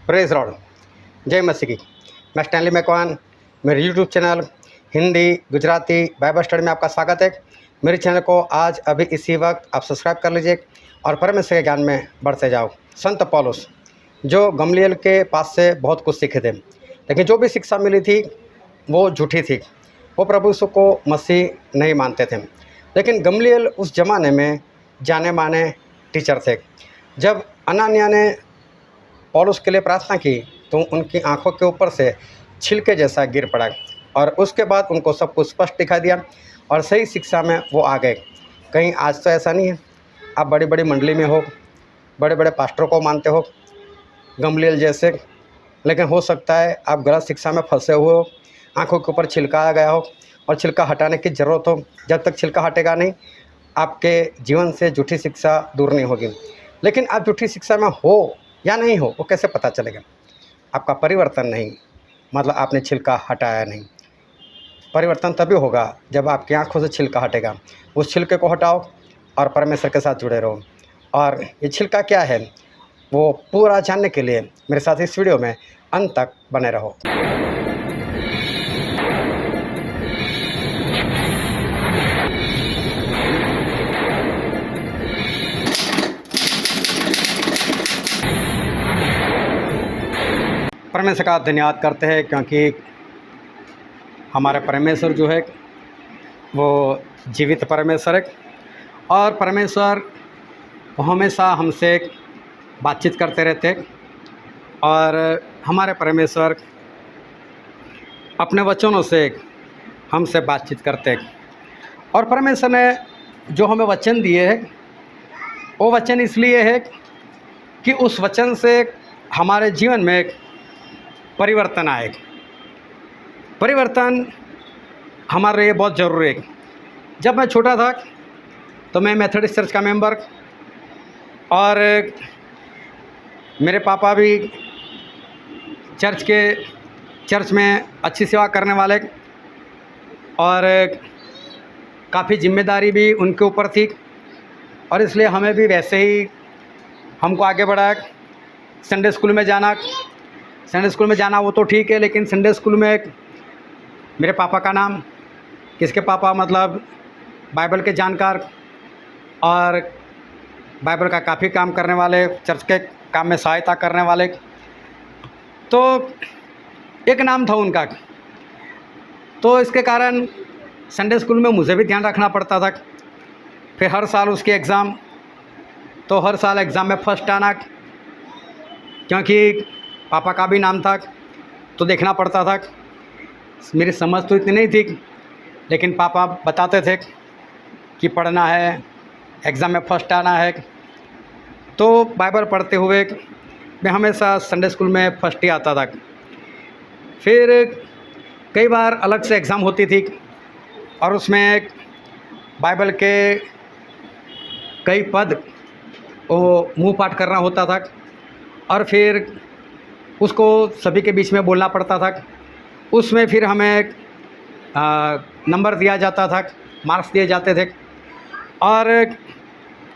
Praise Lord, जय मसीह की। मैं स्टैनली मैकवान, मेरे YouTube channel Hindi Gujarati Bible study में आपका स्वागत है। मेरे चैनल को आज अभी इसी वक्त आप सब्सक्राइब कर लीजिए और परमेश्वर के ज्ञान में बढ़ते जाओ। संत पौलुस जो गमलीएल के पास से बहुत कुछ सीखे थे, लेकिन जो भी शिक्षा मिली थी वो झूठी थी। वो प्रभु यीशु को मसीह नहीं मानते थे। लेकिन गमलीएल उस ज़माने में जाने माने टीचर थे। जब अनानिया ने पौलुस के लिए प्रार्थना की तो उनकी आंखों के ऊपर से छिलके जैसा गिर पड़ा और उसके बाद उनको सब कुछ स्पष्ट दिखाई दिया और सही शिक्षा में वो आ गए। कहीं आज तो ऐसा नहीं है, आप बड़ी बड़ी मंडली में हो, बड़े बड़े पास्टरों को मानते हो गमलीएल जैसे, लेकिन हो सकता है आप गलत शिक्षा में फंसे हुए हो, आंखों के ऊपर छिलका आ गया हो और छिलका हटाने की ज़रूरत हो। जब तक छिलका हटेगा नहीं, आपके जीवन से झूठी शिक्षा दूर नहीं होगी। लेकिन आप झूठी शिक्षा में हो या नहीं हो वो कैसे पता चलेगा? आपका परिवर्तन नहीं, मतलब आपने छिलका हटाया नहीं। परिवर्तन तभी होगा जब आपकी आंखों से छिलका हटेगा। उस छिलके को हटाओ और परमेश्वर के साथ जुड़े रहो। और ये छिलका क्या है वो पूरा जानने के लिए मेरे साथ इस वीडियो में अंत तक बने रहो। परमेश्वर का धन्यवाद करते हैं क्योंकि हमारे परमेश्वर जो है वो जीवित परमेश्वर है और परमेश्वर वो हमेशा हमसे बातचीत करते रहते हैं और हमारे परमेश्वर अपने वचनों से हमसे बातचीत करते हैं। और परमेश्वर ने जो हमें वचन दिए हैं वो वचन इसलिए है कि उस वचन से हमारे जीवन में एक परिवर्तन आए। परिवर्तन हमारे लिए बहुत ज़रूरी है। जब मैं छोटा था तो मैं मेथोडिस्ट चर्च का मेंबर और मेरे पापा भी चर्च में अच्छी सेवा करने वाले और काफ़ी जिम्मेदारी भी उनके ऊपर थी और इसलिए हमें भी वैसे ही हमको आगे बढ़ाया। संडे स्कूल में जाना वो तो ठीक है, लेकिन संडे स्कूल में मेरे पापा का नाम, किसके पापा मतलब बाइबल के जानकार और बाइबल का काफ़ी काम करने वाले, चर्च के काम में सहायता करने वाले, तो एक नाम था उनका। तो इसके कारण संडे स्कूल में मुझे भी ध्यान रखना पड़ता था। फिर हर साल उसके एग्ज़ाम, तो हर साल एग्ज़ाम में फर्स्ट आना, क्योंकि पापा का भी नाम था तो देखना पड़ता था। मेरी समझ तो इतनी नहीं थी, लेकिन पापा बताते थे कि पढ़ना है, एग्ज़ाम में फर्स्ट आना है। तो बाइबल पढ़ते हुए मैं हमेशा संडे स्कूल में फर्स्ट ही आता था। फिर कई बार अलग से एग्ज़ाम होती थी और उसमें बाइबल के कई पद वो मुँह पाठ करना होता था और फिर उसको सभी के बीच में बोलना पड़ता था। उसमें फिर हमें नंबर दिया जाता था, मार्क्स दिए जाते थे और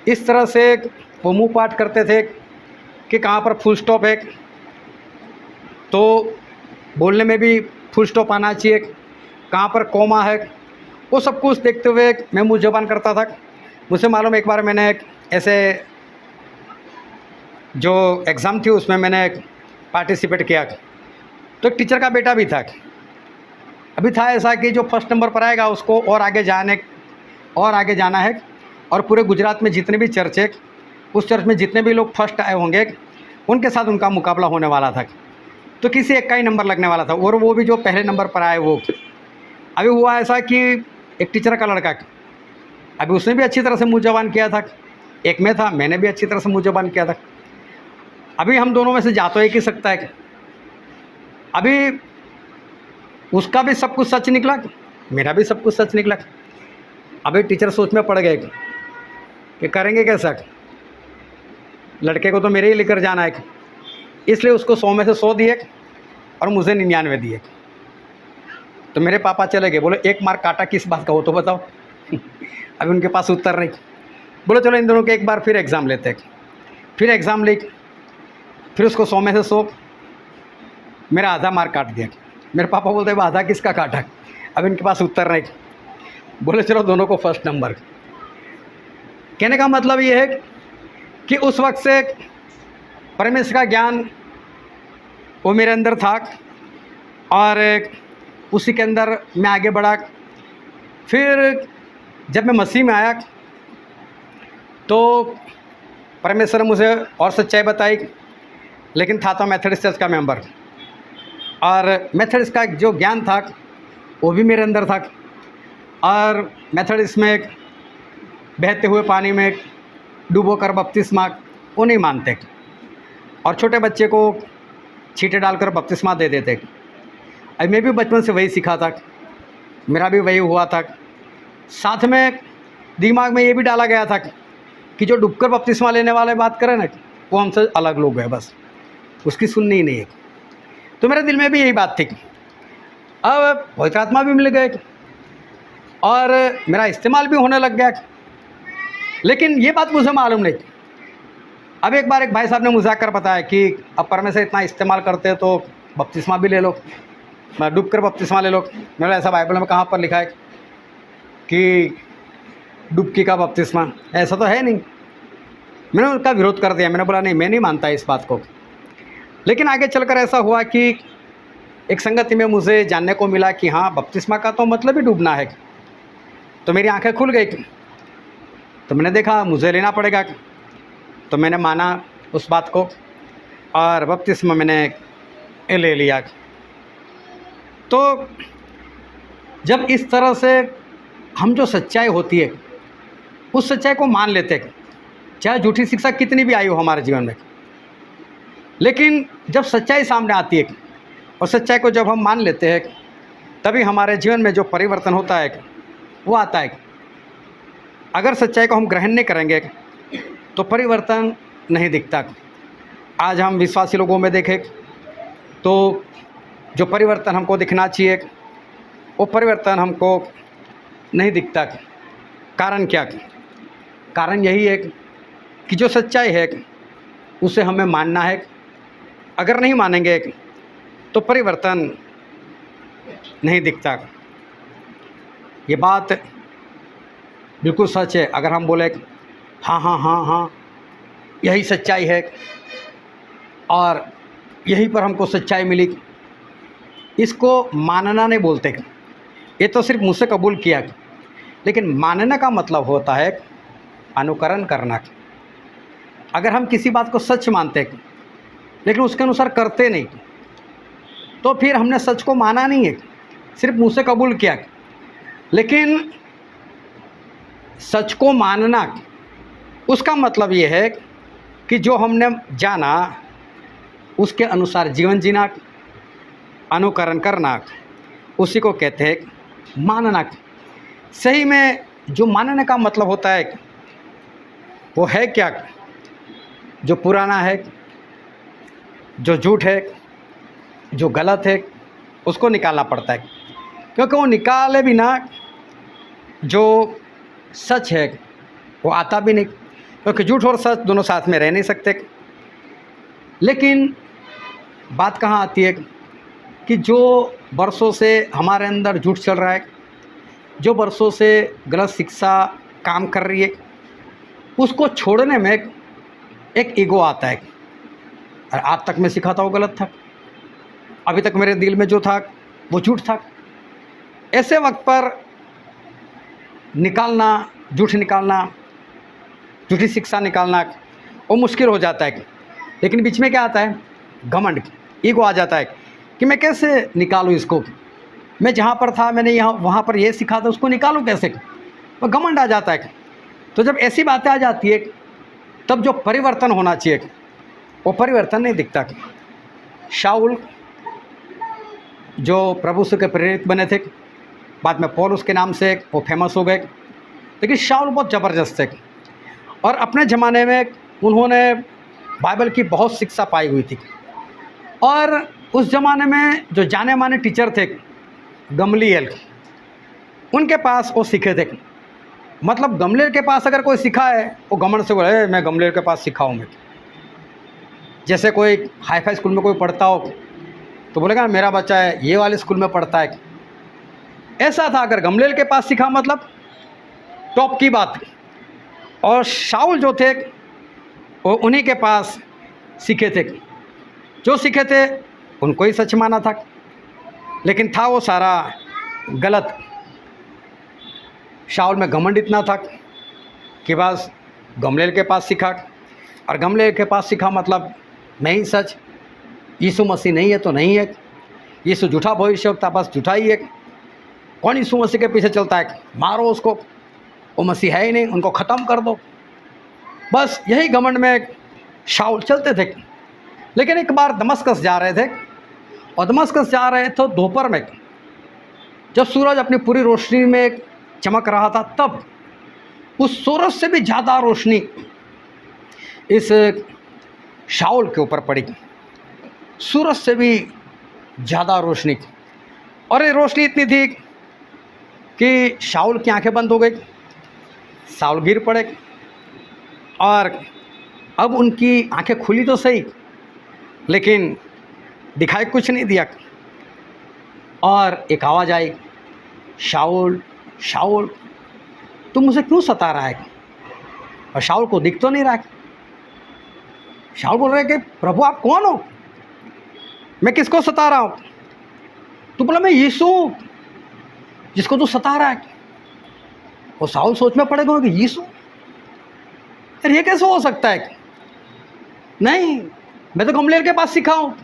इस तरह से वो मुँह पाठ करते थे कि कहाँ पर फुल स्टॉप है, तो बोलने में भी फुल स्टॉप आना चाहिए, कहाँ पर कॉमा है, वो सब कुछ देखते हुए मैं मुँह ज़बान करता था। मुझे मालूम एक बार मैंने ऐसे जो एग्ज़ाम थी उसमें मैंने पार्टिसिपेट किया, तो एक टीचर का बेटा भी था। अभी था ऐसा कि जो फर्स्ट नंबर पर आएगा उसको और आगे जाना है और पूरे गुजरात में जितने भी चर्च है, उस चर्च में जितने भी लोग फर्स्ट आए होंगे उनके साथ उनका मुकाबला होने वाला था। तो किसी एक का ही नंबर लगने वाला था और वो भी जो पहले नंबर पर आए वो। अभी हुआ ऐसा कि एक टीचर का लड़का, अभी उसने भी अच्छी तरह से मुँह ज़बान किया था, एक में था, मैंने भी अच्छी तरह से मुँह ज़बान किया था। अभी हम दोनों में से जा तो एक ही सकता है। अभी उसका भी सब कुछ सच निकला, मेरा भी सब कुछ सच निकला। अभी टीचर सोच में पड़ गए कि करेंगे कैसा, लड़के को तो मेरे ही लेकर जाना है, इसलिए उसको 100 में से 100 दिए और मुझे 99 दिए। तो मेरे पापा चले गए, बोले एक मार्क काटा किस बात का हो तो बताओ। अभी उनके पास उत्तर नहीं। बोले चलो इन दोनों के एक बार फिर एग्ज़ाम लेते हैं। फिर एग्ज़ाम ली, फिर उसको 100 में से 100 मेरा आधा मार्क काट दिया। मेरे पापा बोलते वो आधा किसका काटा, अब इनके पास उत्तर नहीं। बोले चलो दोनों को फर्स्ट नंबर। कहने का मतलब ये है कि उस वक्त से परमेश्वर का ज्ञान वो मेरे अंदर था और उसी के अंदर मैं आगे बढ़ा। फिर जब मैं मसीह में आया तो परमेश्वर ने मुझे और सच्चाई बताई, लेकिन था तो मेथोडिस्ट चर्च का मेंबर, और मेथोडिस्ट का जो ज्ञान था वो भी मेरे अंदर था। और मेथोडिस्ट में बहते हुए पानी में डूबो कर बपतिस्मा वो नहीं मानते, और छोटे बच्चे को छींटे डालकर बपतिस्मा दे देते। अब मैं भी बचपन से वही सीखा था, मेरा भी वही हुआ था। साथ में दिमाग में ये भी डाला गया था कि जो डूबकर बपतिस्मा लेने वाले बात करें ना, वो हमसे अलग लोग हैं, बस उसकी सुननी ही नहीं है। तो मेरे दिल में भी यही बात थी। अब पवित्र आत्मा भी मिल गए और मेरा इस्तेमाल भी होने लग गया, लेकिन ये बात मुझे मालूम नहीं। अब एक बार एक भाई साहब ने मजाक कर बताया कि अब परमेश्वर इतना इस्तेमाल करते हैं तो बपतिस्मा भी ले लो, डूब कर बपतिस्मा ले लो। मैंने ऐसा बाइबल में कहाँ पर लिखा है कि डुबकी का बपतिस्मा? ऐसा तो है नहीं। मैंने उनका विरोध कर दिया, मैंने बोला नहीं, मैं नहीं मानता इस बात को। लेकिन आगे चलकर ऐसा हुआ कि एक संगति में मुझे जानने को मिला कि हाँ, बपतिस्मा का तो मतलब ही डूबना है। तो मेरी आंखें खुल गई, तो मैंने देखा मुझे लेना पड़ेगा। तो मैंने माना उस बात को और बपतिस्मा मैंने ले लिया। तो जब इस तरह से हम जो सच्चाई होती है उस सच्चाई को मान लेते हैं, चाहे झूठी शिक्षा कितनी भी आई हो हमारे जीवन में, लेकिन जब सच्चाई सामने आती है और सच्चाई को जब हम मान लेते हैं, तभी हमारे जीवन में जो परिवर्तन होता है वो आता है। अगर सच्चाई को हम ग्रहण नहीं करेंगे तो परिवर्तन नहीं दिखता। आज हम विश्वासी लोगों में देखें तो जो परिवर्तन हमको दिखना चाहिए वो परिवर्तन हमको नहीं दिखता। कारण क्या? कारण यही है कि जो सच्चाई है उसे हमें मानना है। अगर नहीं मानेंगे तो परिवर्तन नहीं दिखता। ये बात बिल्कुल सच है। अगर हम बोले हाँ हाँ हाँ हाँ यही सच्चाई है और यहीं पर हमको सच्चाई मिली, इसको मानना नहीं बोलते। ये तो सिर्फ मुँह से कबूल किया, लेकिन मानने का मतलब होता है अनुकरण करना। अगर हम किसी बात को सच मानते लेकिन उसके अनुसार करते नहीं, तो फिर हमने सच को माना नहीं है, सिर्फ मुँह से कबूल किया। लेकिन सच को मानना उसका मतलब ये है कि जो हमने जाना उसके अनुसार जीवन जीना, अनुकरण करना, उसी को कहते हैं मानना। सही में जो मानने का मतलब होता है वो है क्या? जो पुराना है, जो झूठ है, जो गलत है, उसको निकालना पड़ता है, क्योंकि वो निकाले बिना जो सच है वो आता भी नहीं, क्योंकि झूठ और सच दोनों साथ में रह नहीं सकते। लेकिन बात कहाँ आती है कि जो बरसों से हमारे अंदर झूठ चल रहा है, जो बरसों से गलत शिक्षा काम कर रही है, उसको छोड़ने में एक ईगो आता है। और आज तक मैं सीखा था वो गलत था, अभी तक मेरे दिल में जो था वो झूठ था। ऐसे वक्त पर निकालना, झूठ निकालना, झूठी शिक्षा निकालना वो मुश्किल हो जाता है। लेकिन बीच में क्या आता है? घमंड, ईगो आ जाता है कि मैं कैसे निकालूं इसको, मैं जहाँ पर था मैंने यहाँ वहाँ पर ये सीखा था, उसको निकालूं कैसे? वो घमंड आ जाता है। तो जब ऐसी बातें आ जाती है तब जो परिवर्तन होना चाहिए वो परिवर्तन नहीं दिखता। शाऊल जो प्रभु से के प्रेरित बने थे, बाद में पौलुस के नाम से वो फेमस हो गए, लेकिन शाऊल बहुत ज़बरदस्त थे और अपने ज़माने में उन्होंने बाइबल की बहुत शिक्षा पाई हुई थी। और उस ज़माने में जो जाने माने टीचर थे गमलीएल, उनके पास वो सीखे थे। मतलब गमलीएल के पास अगर कोई सीखा है वो घमंड से बोले मैं गमलीएल के पास सीखा हूँ। मैं जैसे कोई हाई फाई स्कूल में कोई पढ़ता हो तो बोलेगा मेरा बच्चा है ये वाले स्कूल में पढ़ता है। ऐसा था। अगर गमलीएल के पास सीखा मतलब टॉप की बात। और शाऊल जो थे वो उन्हीं के पास सीखे थे। जो सीखे थे उनको ही सच माना था, लेकिन था वो सारा गलत। शाऊल में घमंड इतना था कि बस गमलीएल के पास सीखा, और गमलीएल के पास सीखा मतलब नहीं सच, यीशु मसीह नहीं है तो नहीं है, यीशु झूठा भविष्यवक्ता बस झूठा ही है। कौन यीशु मसीह के पीछे चलता है, मारो उसको, वो मसीह है ही नहीं, उनको ख़त्म कर दो। बस यही घमंड में शाऊल चलते थे। लेकिन एक बार दमस्कस जा रहे थे, और दमस्कस जा रहे थे दोपहर में, जब सूरज अपनी पूरी रोशनी में चमक रहा था, तब उस सूरज से भी ज़्यादा रोशनी इस शाऊल के ऊपर पड़ी। सूरज से भी ज़्यादा रोशनी, और ये रोशनी इतनी थी कि शाऊल की आंखें बंद हो गई। शाऊल गिर पड़े, और अब उनकी आंखें खुली तो सही, लेकिन दिखाई कुछ नहीं दिया। और एक आवाज़ आई, शाऊल शाऊल तुम मुझे क्यों सता रहा है? और शाऊल को दिख तो नहीं रहा है। शाऊल बोल रहे कि प्रभु आप कौन हो, मैं किसको सता रहा हूँ? तो बोला मैं यीशु जिसको तू सता रहा है। और शाऊल सोच में पड़ेगा कि यीशु, अरे ये कैसे हो सकता है? नहीं, मैं तो गमलीएल के पास सीखा हूँ,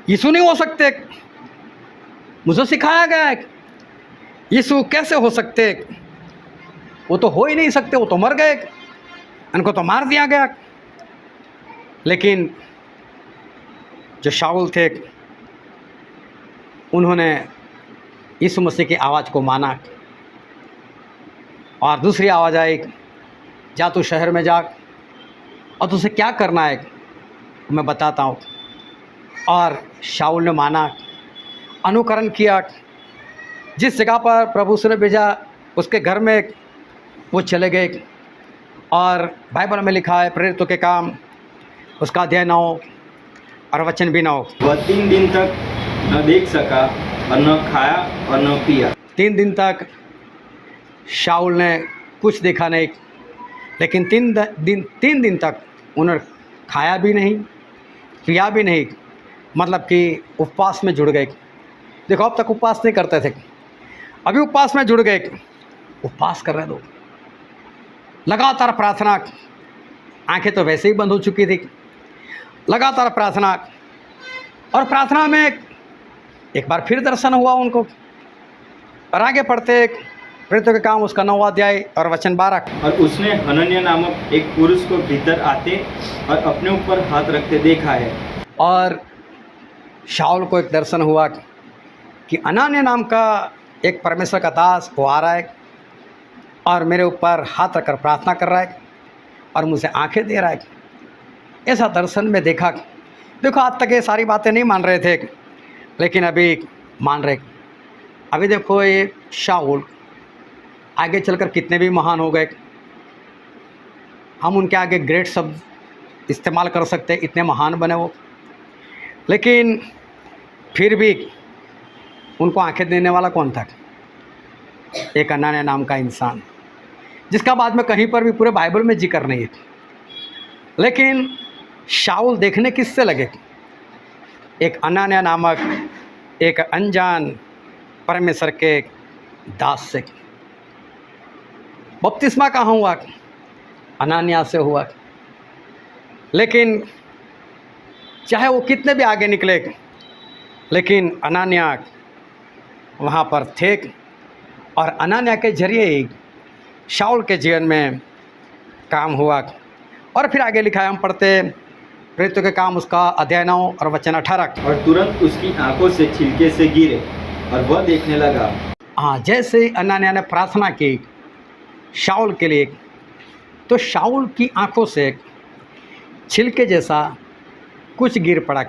यीशु नहीं हो सकते, मुझे सिखाया गया है। यीशु कैसे हो सकते? वो तो हो ही नहीं सकते, वो तो मर गए, उनको तो मार दिया गया। लेकिन जो शाऊल थे उन्होंने यीशु मसीह की आवाज़ को माना, और दूसरी आवाज़ आई, जा तू शहर में जा और तुझे क्या करना है मैं बताता हूँ। और शाऊल ने माना, अनुकरण किया। जिस जगह पर प्रभु ने भेजा उसके घर में वो चले गए। और बाइबल में लिखा है प्रेरितों के काम उसका अध्याय 9 और वचन भी 9। वह 3 दिन तक न देख सका और न खाया और न पिया। 3 दिन तक शाऊल ने कुछ देखा नहीं, लेकिन 3 दिन तक उन्होंने खाया भी नहीं पिया भी नहीं, मतलब कि उपवास में जुड़ गए। देखो अब तक उपवास नहीं करते थे, अभी उपवास में जुड़ गए, उपवास कर रहे लोग, लगातार प्रार्थना। आंखें तो वैसे ही बंद हो चुकी थी, लगातार प्रार्थना। और प्रार्थना में एक बार फिर दर्शन हुआ उनको। और आगे पढ़ते प्रेरितों के काम उसका 9वां अध्याय और वचन 12। और उसने हनन्याह नामक एक पुरुष को भीतर आते और अपने ऊपर हाथ रखते देखा है। और शाऊल को एक दर्शन हुआ कि हनन्याह नाम का एक परमेश्वर का दास वो आ रहा है और मेरे ऊपर हाथ रखकर प्रार्थना कर रहा है और मुझे आंखें दे रहा है। ऐसा दर्शन में देखा। देखो आज तक ये सारी बातें नहीं मान रहे थे, लेकिन अभी मान रहे। अभी देखो ये शाऊल आगे चलकर कितने भी महान हो गए, हम उनके आगे ग्रेट शब्द इस्तेमाल कर सकते, इतने महान बने वो, लेकिन फिर भी उनको आंखें देने वाला कौन था? एक हनन्याह नाम का इंसान, जिसका बाद में कहीं पर भी पूरे बाइबल में जिक्र नहीं है। लेकिन शाऊल देखने किससे लगे? एक हनन्याह नामक एक अनजान परमेश्वर के दास से। बपतिस्मा कहाँ हुआ? हनन्याह से हुआ। लेकिन चाहे वो कितने भी आगे निकले, लेकिन हनन्याह वहाँ पर थे, और हनन्याह के जरिए ही शाऊल के जीवन में काम हुआ। और फिर आगे लिखा है, हम पढ़ते प्रेरितों के काम उसका अध्याय 9 और वचन 18। और तुरंत उसकी आंखों से छिलके से गिरे और वह देखने लगा। हाँ, जैसे ही हनन्याह ने प्रार्थना की शाऊल के लिए, तो शाऊल की आंखों से छिलके जैसा कुछ गिर पड़ा।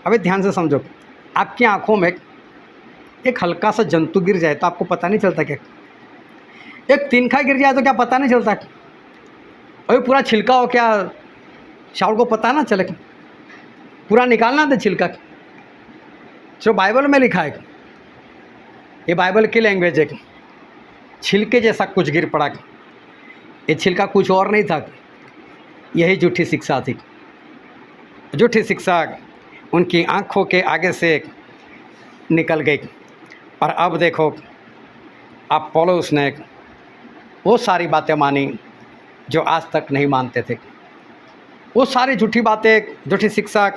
अभी ध्यान से समझो, आपकी आंखों में एक हल्का सा जंतु गिर जाए तो आपको पता नहीं चलता क्या? एक तिनका गिर जाए तो क्या पता नहीं चलता? अभी पूरा छिलका हो क्या शाऊल को पता ना चले? पूरा निकालना था छिलका, जो बाइबल में लिखा है, ये बाइबल की लैंग्वेज है, छिलके जैसा कुछ गिर पड़ा। ये छिलका कुछ और नहीं था, यही झूठी शिक्षा थी। झूठी शिक्षा उनकी आंखों के आगे से निकल गई। और अब देखो, अब पौलुस ने वो सारी बातें मानी जो आज तक नहीं मानते थे। वो सारी झूठी बातें, झूठी शिक्षा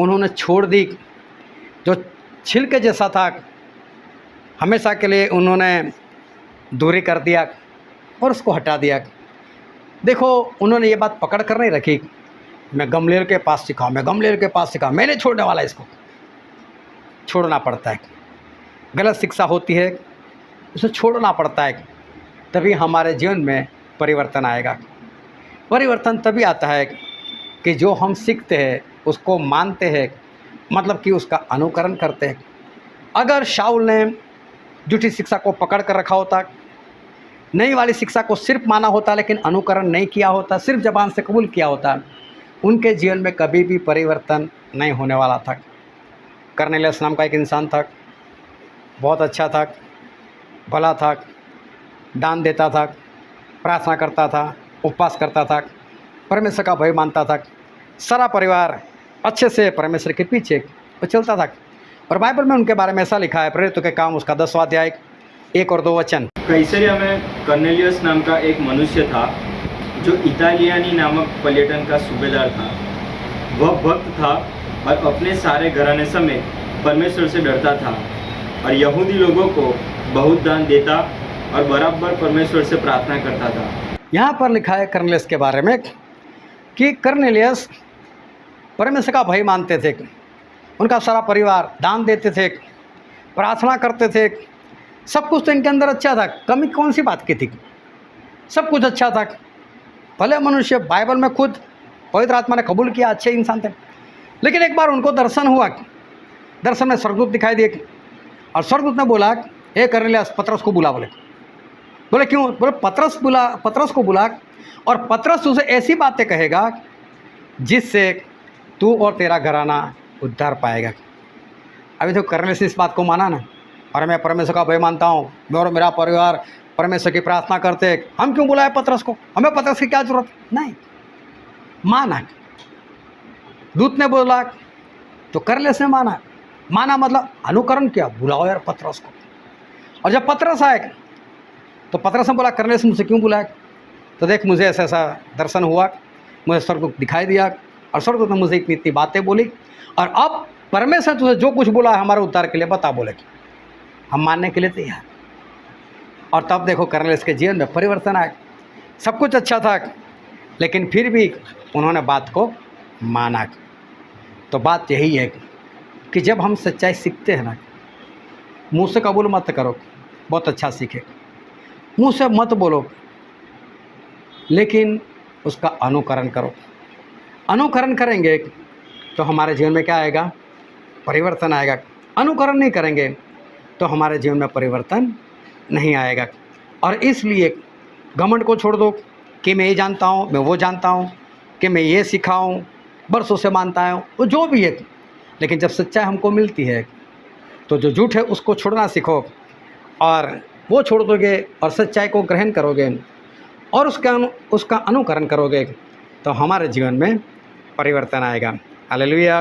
उन्होंने छोड़ दी। जो छिलके जैसा था, हमेशा के लिए उन्होंने दूरी कर दिया और उसको हटा दिया। देखो, उन्होंने ये बात पकड़ कर नहीं रखी, मैं गमलीएल के पास सीखा, मैं गमलीएल के पास सीखा, मैं नहीं छोड़ने वाला। इसको छोड़ना पड़ता है। गलत शिक्षा होती है, उसे छोड़ना पड़ता है, तभी हमारे जीवन में परिवर्तन आएगा। परिवर्तन तभी आता है कि जो हम सीखते हैं उसको मानते हैं, मतलब कि उसका अनुकरण करते हैं। अगर शाऊल ने झूठी शिक्षा को पकड़ कर रखा होता, नई वाली शिक्षा को सिर्फ माना होता लेकिन अनुकरण नहीं किया होता, सिर्फ ज़बान से कबूल किया होता, उनके जीवन में कभी भी परिवर्तन नहीं होने वाला था। कर्नेलियस नाम का एक इंसान था, बहुत अच्छा था, भला था, दान देता था, प्रार्थना करता था, उपवास करता था, परमेश्वर का भय मानता था। सारा परिवार अच्छे से परमेश्वर के पीछे वो चलता था। और बाइबल में उनके बारे में ऐसा लिखा है, प्रेरितों के काम उसका 10वां अध्याय 1 और 2 वचन। कैसरिया में कर्नेलियस नाम का एक मनुष्य था जो इतालियानी नामक पर्यटन का सूबेदार था। वह भक्त था और अपने सारे घराने समेत परमेश्वर से डरता था और यहूदी लोगों को बहुत दान देता और बराबर परमेश्वर से प्रार्थना करता था। यहाँ पर लिखा है कर्नेलियस के बारे में कि कर्नेलियस परमेश्वर का भय मानते थे, उनका सारा परिवार दान देते थे, प्रार्थना करते थे, सब कुछ तो इनके अंदर अच्छा था। कमी कौन सी बात की थी? सब कुछ अच्छा था। भले मनुष्य, बाइबल में खुद पवित्र आत्मा ने कबूल किया, अच्छे इंसान थे। लेकिन एक बार उनको दर्शन हुआ, दर्शन में स्वर्गदूत दिखाई दिए और स्वर्गदूत ने बोला, हे कर्नेलियस, पतरस को बुला। बोले क्यों? बोले पतरस को बुला और पतरस तुझे ऐसी बातें कहेगा जिससे तू और तेरा घराना उद्धार पाएगा। अभी तो कर्नेलियस ने इस बात को माना ना, और मैं परमेश्वर का भय मानता हूँ, मैं और मेरा परिवार परमेश्वर की प्रार्थना करते हैं, हम क्यों बुलाए पतरस को? हमें पतरस की क्या जरूरत? नहीं, माना। दूत ने बोला तो कर्नेलियस ने माना। माना मतलब अनुकरण किया, बुलाओ यार पतरस को। और जब पतरस आए तो पतरस ने बोला, कर्नेलियस मुझसे क्यों बुलाया? तो देख, मुझे ऐसा ऐसा दर्शन हुआ, मुझे स्वर्गदूत दिखाई दिया और स्वर्गदूत ने मुझे इतनी इतनी बातें बोली, और अब परमेश्वर तुझे जो कुछ बोला है हमारे उद्धार के लिए, बता। बोले हम मानने के लिए तैयार। और तब देखो कर्नेलियस के जीवन में परिवर्तन आया। सब कुछ अच्छा था लेकिन फिर भी उन्होंने बात को माना। तो बात यही है कि जब हम सच्चाई सीखते हैं ना, मुँह से कबूल मत करो, बहुत अच्छा सीखे, मुँह से मत बोलो, लेकिन उसका अनुकरण करो। अनुकरण करेंगे तो हमारे जीवन में क्या आएगा? परिवर्तन आएगा। अनुकरण नहीं करेंगे तो हमारे जीवन में परिवर्तन नहीं आएगा। और इसलिए घमंड को छोड़ दो कि मैं ये जानता हूँ, मैं वो जानता हूँ, कि मैं ये सीखा हूँ, बरसों से मानता हूँ, वो जो भी है। लेकिन जब सच्चाई हमको मिलती है तो जो झूठ है उसको छोड़ना सीखो, और वो छोड़ दोगे और सच्चाई को ग्रहण करोगे और उसका अनुकरण करोगे तो हमारे जीवन में परिवर्तन आएगा। हालेलुया।